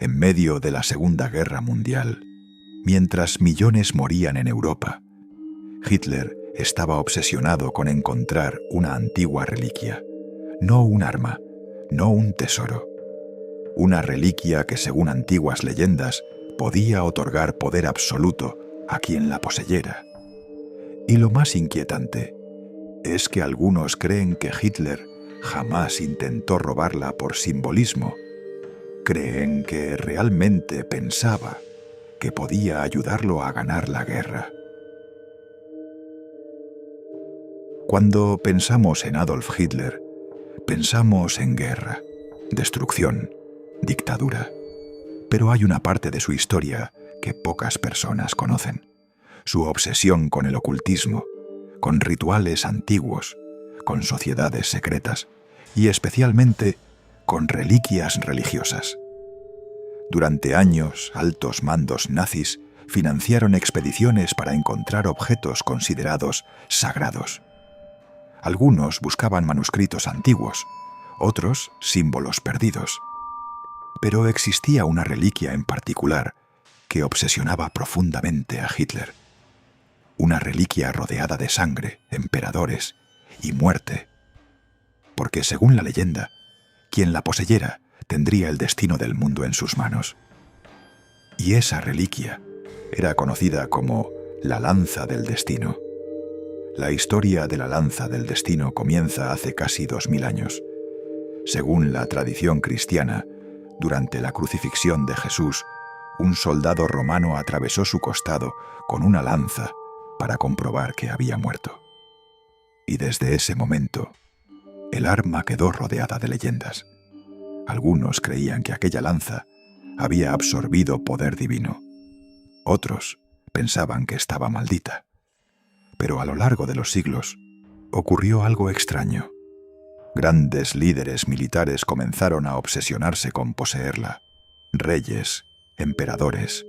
en medio de la Segunda Guerra Mundial, mientras millones morían en Europa, Hitler estaba obsesionado con encontrar una antigua reliquia, no un arma, no un tesoro. Una reliquia que, según antiguas leyendas, podía otorgar poder absoluto a quien la poseyera. Y lo más inquietante es que algunos creen que Hitler jamás intentó robarla por simbolismo. Creen que realmente pensaba que podía ayudarlo a ganar la guerra. Cuando pensamos en Adolf Hitler, pensamos en guerra, destrucción, dictadura. Pero hay una parte de su historia que pocas personas conocen: su obsesión con el ocultismo, con rituales antiguos, con sociedades secretas y especialmente con reliquias religiosas. Durante años, altos mandos nazis financiaron expediciones para encontrar objetos considerados sagrados. Algunos buscaban manuscritos antiguos, otros símbolos perdidos. Pero existía una reliquia en particular que obsesionaba profundamente a Hitler. Una reliquia rodeada de sangre, emperadores y muerte. Porque, según la leyenda, quien la poseyera tendría el destino del mundo en sus manos. Y esa reliquia era conocida como la Lanza del Destino. La historia de la Lanza del Destino comienza hace casi 2000 años. Según la tradición cristiana, durante la crucifixión de Jesús, un soldado romano atravesó su costado con una lanza para comprobar que había muerto. Y desde ese momento, el arma quedó rodeada de leyendas. Algunos creían que aquella lanza había absorbido poder divino. Otros pensaban que estaba maldita. Pero a lo largo de los siglos, ocurrió algo extraño. Grandes líderes militares comenzaron a obsesionarse con poseerla. Reyes, emperadores,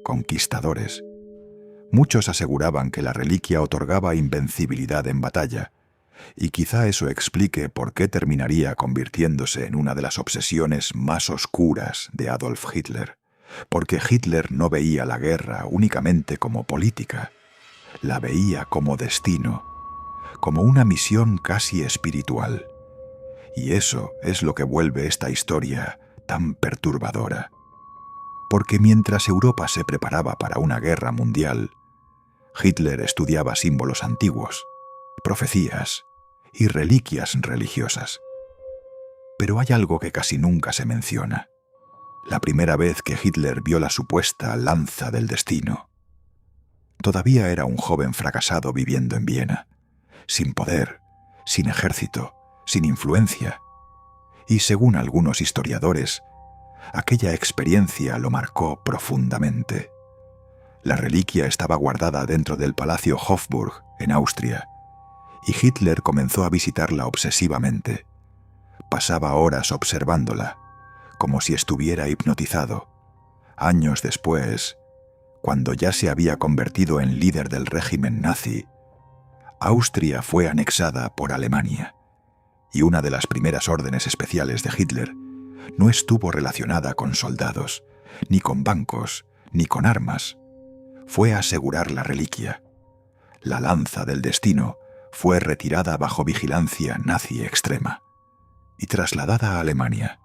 conquistadores. Muchos aseguraban que la reliquia otorgaba invencibilidad en batalla, y quizá eso explique por qué terminaría convirtiéndose en una de las obsesiones más oscuras de Adolf Hitler. Porque Hitler no veía la guerra únicamente como política, la veía como destino, como una misión casi espiritual. Y eso es lo que vuelve esta historia tan perturbadora. Porque mientras Europa se preparaba para una guerra mundial, Hitler estudiaba símbolos antiguos, profecías y reliquias religiosas. Pero hay algo que casi nunca se menciona: la primera vez que Hitler vio la supuesta Lanza del Destino. Todavía era un joven fracasado viviendo en Viena, sin poder, sin ejército, sin influencia. Y según algunos historiadores, aquella experiencia lo marcó profundamente. La reliquia estaba guardada dentro del Palacio Hofburg, en Austria, y Hitler comenzó a visitarla obsesivamente. Pasaba horas observándola, como si estuviera hipnotizado. Años después, cuando ya se había convertido en líder del régimen nazi, Austria fue anexada por Alemania, y una de las primeras órdenes especiales de Hitler no estuvo relacionada con soldados, ni con bancos, ni con armas. Fue asegurar la reliquia. La Lanza del Destino fue retirada bajo vigilancia nazi extrema y trasladada a Alemania,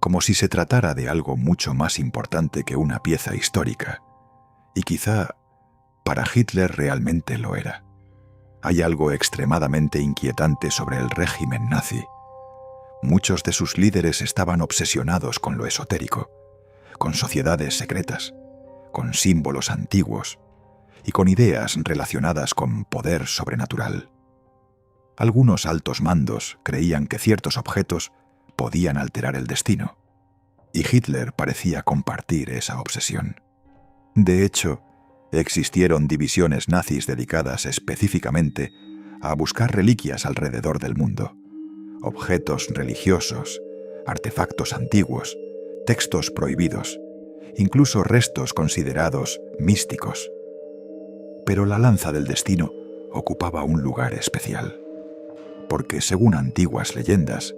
como si se tratara de algo mucho más importante que una pieza histórica. Y quizá para Hitler realmente lo era. Hay algo extremadamente inquietante sobre el régimen nazi. Muchos de sus líderes estaban obsesionados con lo esotérico, con sociedades secretas, con símbolos antiguos y con ideas relacionadas con poder sobrenatural. Algunos altos mandos creían que ciertos objetos podían alterar el destino, y Hitler parecía compartir esa obsesión. De hecho, existieron divisiones nazis dedicadas específicamente a buscar reliquias alrededor del mundo: objetos religiosos, artefactos antiguos, textos prohibidos, incluso restos considerados místicos. Pero la Lanza del Destino ocupaba un lugar especial, porque según antiguas leyendas,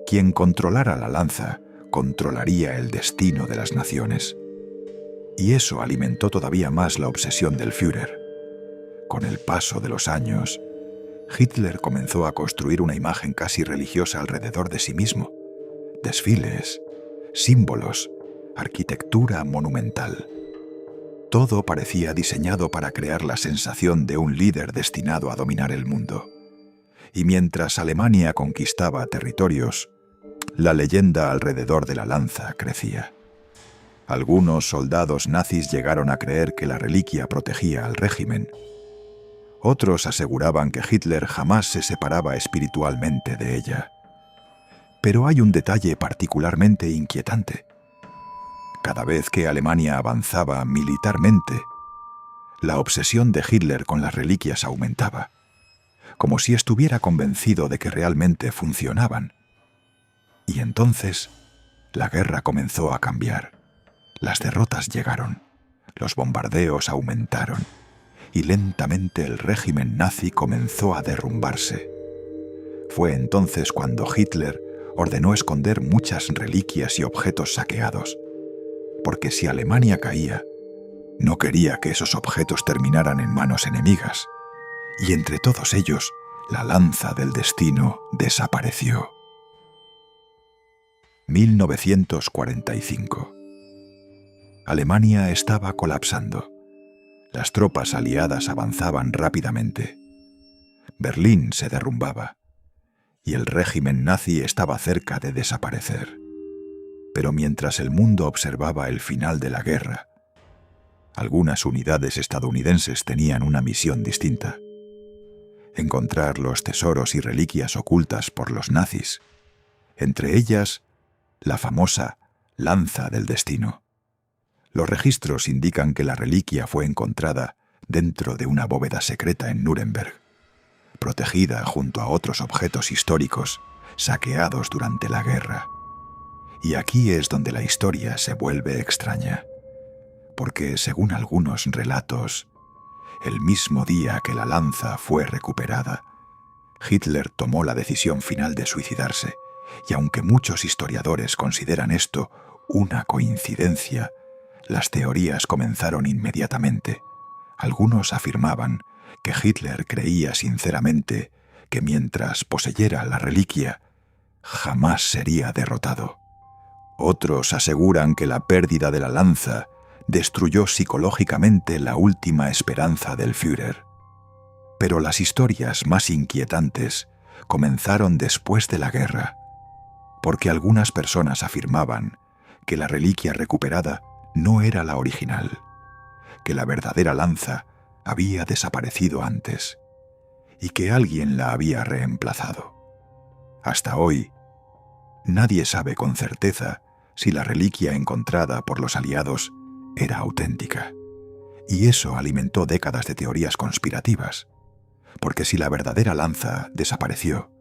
quien controlara la lanza controlaría el destino de las naciones. Y eso alimentó todavía más la obsesión del Führer. Con el paso de los años, Hitler comenzó a construir una imagen casi religiosa alrededor de sí mismo. Desfiles, símbolos, arquitectura monumental. Todo parecía diseñado para crear la sensación de un líder destinado a dominar el mundo. Y mientras Alemania conquistaba territorios, la leyenda alrededor de la lanza crecía. Algunos soldados nazis llegaron a creer que la reliquia protegía al régimen. Otros aseguraban que Hitler jamás se separaba espiritualmente de ella. Pero hay un detalle particularmente inquietante. Cada vez que Alemania avanzaba militarmente, la obsesión de Hitler con las reliquias aumentaba, como si estuviera convencido de que realmente funcionaban. Y entonces, la guerra comenzó a cambiar. Las derrotas llegaron, los bombardeos aumentaron, y lentamente el régimen nazi comenzó a derrumbarse. Fue entonces cuando Hitler ordenó esconder muchas reliquias y objetos saqueados, porque si Alemania caía, no quería que esos objetos terminaran en manos enemigas, y entre todos ellos, la lanza del destino desapareció. 1945. Alemania estaba colapsando. Las tropas aliadas avanzaban rápidamente. Berlín se derrumbaba, y el régimen nazi estaba cerca de desaparecer. Pero mientras el mundo observaba el final de la guerra, algunas unidades estadounidenses tenían una misión distinta: encontrar los tesoros y reliquias ocultas por los nazis, entre ellas la famosa lanza del destino. Los registros indican que la reliquia fue encontrada dentro de una bóveda secreta en Nuremberg, protegida junto a otros objetos históricos saqueados durante la guerra. Y aquí es donde la historia se vuelve extraña, porque según algunos relatos, el mismo día que la lanza fue recuperada, Hitler tomó la decisión final de suicidarse, y aunque muchos historiadores consideran esto una coincidencia, las teorías comenzaron inmediatamente. Algunos afirmaban que Hitler creía sinceramente que mientras poseyera la reliquia, jamás sería derrotado. Otros aseguran que la pérdida de la lanza destruyó psicológicamente la última esperanza del Führer. Pero las historias más inquietantes comenzaron después de la guerra, porque algunas personas afirmaban que la reliquia recuperada no era la original, que la verdadera lanza había desaparecido antes y que alguien la había reemplazado. Hasta hoy, nadie sabe con certeza si la reliquia encontrada por los aliados era auténtica, y eso alimentó décadas de teorías conspirativas, porque si la verdadera lanza desapareció,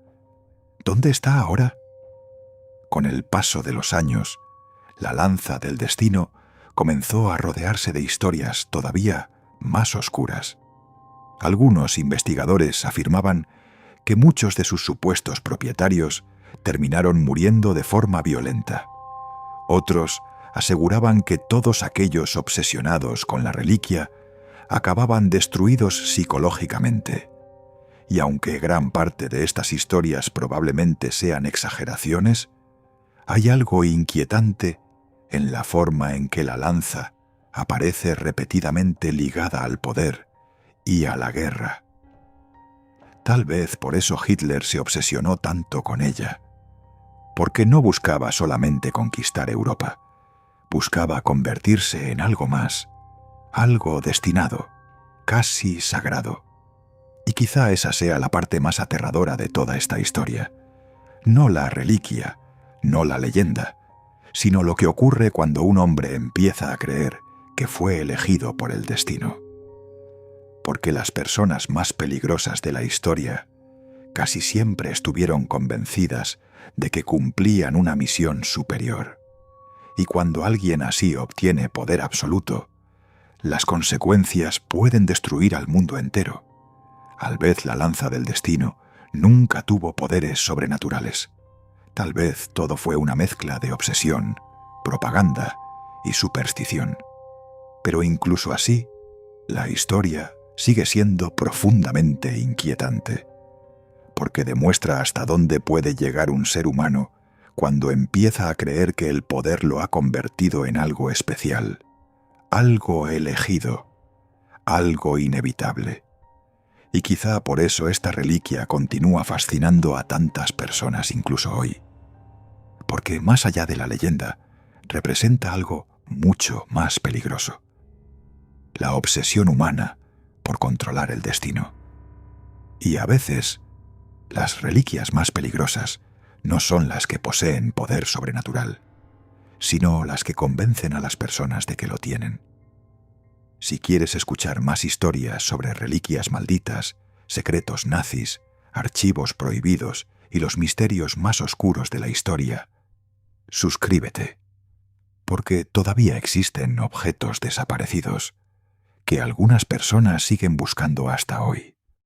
¿dónde está ahora? Con el paso de los años, la lanza del destino comenzó a rodearse de historias todavía más oscuras. Algunos investigadores afirmaban que muchos de sus supuestos propietarios terminaron muriendo de forma violenta. Otros aseguraban que todos aquellos obsesionados con la reliquia acababan destruidos psicológicamente. Y aunque gran parte de estas historias probablemente sean exageraciones, hay algo inquietante en la forma en que la lanza aparece repetidamente ligada al poder y a la guerra. Tal vez por eso Hitler se obsesionó tanto con ella, porque no buscaba solamente conquistar Europa, buscaba convertirse en algo más, algo destinado, casi sagrado. Y quizá esa sea la parte más aterradora de toda esta historia. No la reliquia, no la leyenda, sino lo que ocurre cuando un hombre empieza a creer que fue elegido por el destino. Porque las personas más peligrosas de la historia casi siempre estuvieron convencidas de que cumplían una misión superior. Y cuando alguien así obtiene poder absoluto, las consecuencias pueden destruir al mundo entero. Tal vez la lanza del destino nunca tuvo poderes sobrenaturales. Tal vez todo fue una mezcla de obsesión, propaganda y superstición. Pero incluso así, la historia sigue siendo profundamente inquietante, porque demuestra hasta dónde puede llegar un ser humano cuando empieza a creer que el poder lo ha convertido en algo especial, algo elegido, algo inevitable. Y quizá por eso esta reliquia continúa fascinando a tantas personas incluso hoy. Porque más allá de la leyenda, representa algo mucho más peligroso: la obsesión humana por controlar el destino. Y a veces, las reliquias más peligrosas no son las que poseen poder sobrenatural, sino las que convencen a las personas de que lo tienen. Si quieres escuchar más historias sobre reliquias malditas, secretos nazis, archivos prohibidos y los misterios más oscuros de la historia, suscríbete, porque todavía existen objetos desaparecidos que algunas personas siguen buscando hasta hoy.